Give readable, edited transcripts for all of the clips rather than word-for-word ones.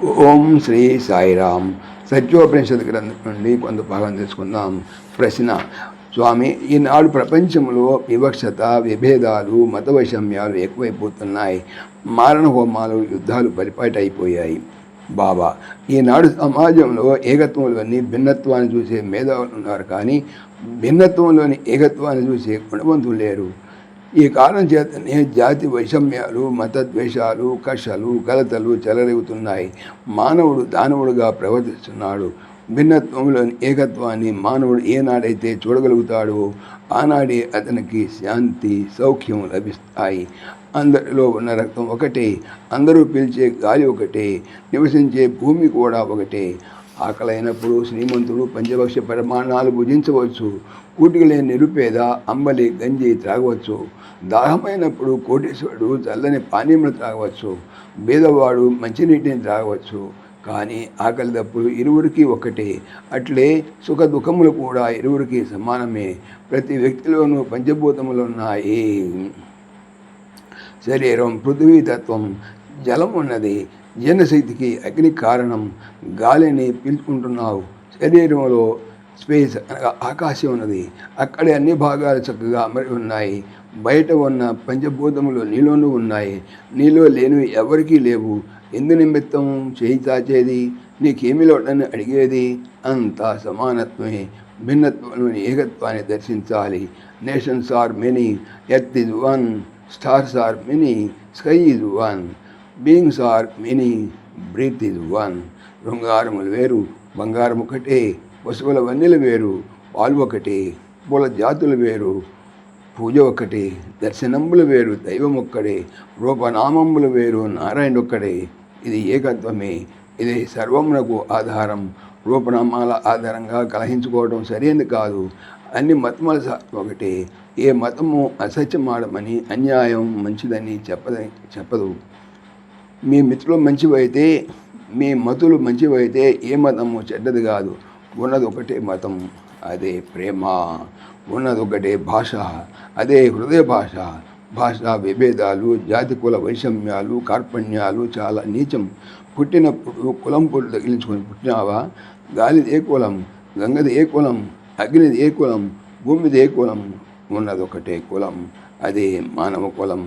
ఓం శ్రీ సాయిరామ్. సత్యోపనిషత్ గ్రంథం నుండి కొంత భాగం తెలుసుకుందాం. ప్రశ్న: స్వామి, ఈనాడు ప్రపంచంలో వివక్షత, విభేదాలు, మత వైషమ్యాలు ఎక్కువైపోతున్నాయి. మారణ హోమాలు, యుద్ధాలు పరిపాటి అయిపోయాయి. బాబా: ఈనాడు సమాజంలో ఏకత్వంలోని భిన్నత్వాన్ని చూసే మేధావులు ఉన్నారు, కానీ భిన్నత్వంలోని ఏకత్వాన్ని చూసే గుణవంతులు లేరు. ఈ కారణం చేతనే జాతి వైషమ్యాలు, మతద్వేషాలు, కషలు, గలతలు చెలరేగుతున్నాయి. మానవుడు దానవుడుగా ప్రవర్తిస్తున్నాడు. భిన్నత్వంలోని ఏకత్వాన్ని మానవుడు ఏనాడైతే చూడగలుగుతాడో ఆనాడే అతనికి శాంతి, సౌఖ్యం లభిస్తాయి. అందరిలో ఉన్న రక్తం ఒకటే, అందరూ పీల్చే గాలి ఒకటే, నివసించే భూమి కూడా ఒకటే. ఆకలైనప్పుడు శ్రీమంతుడు పంచభక్ష పరిమాణాలు భుజించవచ్చు. కూటికి లేని నిరుపేద అంబలి, గంజి త్రాగవచ్చు. దాహమైనప్పుడు కోటీశ్వరుడు చల్లని పానీయములు త్రాగవచ్చు. బీదవాడు మంచినీటిని త్రాగవచ్చు. కానీ ఆకలి దప్పులు ఇరువురికి ఒకటే. అట్లే సుఖ దుఃఖములు కూడా ఇరువురికి సమానమే. ప్రతి వ్యక్తిలోనూ పంచభూతములున్నాయి. శరీరం పృథ్వీతత్వం, జలం ఉన్నది. జీర్ణశక్తికి అగ్ని కారణం. గాలిని పీల్చుకుంటున్నావు. శరీరంలో స్పేస్ అనగా ఆకాశం ఉన్నది. అక్కడే అన్ని భాగాలు చక్కగా అమరి ఉన్నాయి. బయట ఉన్న పంచభూతములు నీలోనూ ఉన్నాయి. నీలో లేనివి ఎవరికీ లేవు. ఎందు నిమిత్తం చేయి చాచేది? నీకేమి లోటని అడిగేది? అంతా సమానత్వమే. భిన్నత్వంలోని ఏకత్వాన్ని దర్శించాలి. Nations are many, earth is one. Stars are many, sky is one. Beings are many, breath is one. శృంగారములు వేరు, బంగారం ఒకటే. పశువుల వన్నెలు వేరు, పాలు ఒకటే. పూల జాతులు వేరు, పూజ ఒక్కటే. దర్శనములు వేరు, దైవం ఒక్కడే. రూపనామములు వేరు, నారాయణ ఒక్కడే. ఇది ఏకత్వమే. ఇది సర్వమునకు ఆధారం. రూపనామాల ఆధారంగా కలహించుకోవడం సరైనది కాదు. అన్ని మతముల ఒకటే. ఏ మతము అసత్యమాడమని, అన్యాయం మంచిదని చెప్పదు. మీ మిత్రులు మంచివైతే, మీ మతులు మంచివైతే ఏ మతము చెడ్డది కాదు. ఉన్నది ఒకటే మతం, అదే ప్రేమ. ఉన్నది ఒకటే భాష, అదే హృదయ భాష. భాషా విభేదాలు, జాతి కుల వైషమ్యాలు, కార్పణ్యాలు చాలా నీచం. పుట్టినప్పుడు కులం పొడి తగిలించుకొని పుట్టినావా? గాలిది ఏ కులం, గంగది ఏ కులం, అగ్నిది ఏ కులం, భూమిది ఏ కులం? ఉన్నది ఒకటే కులం, అదే మానవ కులం.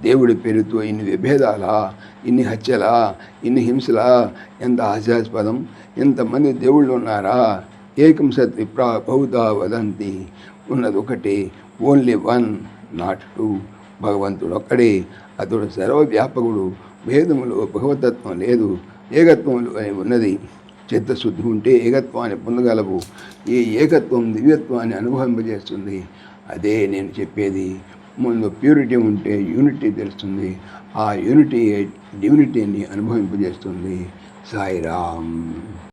దేవుడి పేరుతో ఇన్ని విభేదాలా, ఇన్ని హత్యలా, ఇన్ని హింసలా? ఎంత హాస్యాస్పదం! ఎంతమంది దేవుళ్ళు ఉన్నారా? ఏకం సత్ విప్రా బహుధా వదంతి. ఉన్నది ఒకటే, ఓన్లీ వన్, నాట్ టూ. భగవంతుడు ఒక్కడే, అతడు సర్వవ్యాపకుడు. భేదములో భగవతత్వం లేదు, ఏకత్వంలో ఉన్నది. చిత్తశుద్ధి ఉంటే ఏకత్వాన్ని పొందగలవు. ఈ ఏకత్వం దివ్యత్వాన్ని అనుభవింపజేస్తుంది. అదే నేను చెప్పేది. ముందు ప్యూరిటీ ఉంటే యూనిటీ తెలుస్తుంది. ఆ యూనిటీ డివినిటీని అనుభవింపజేస్తుంది. సాయిరామ్.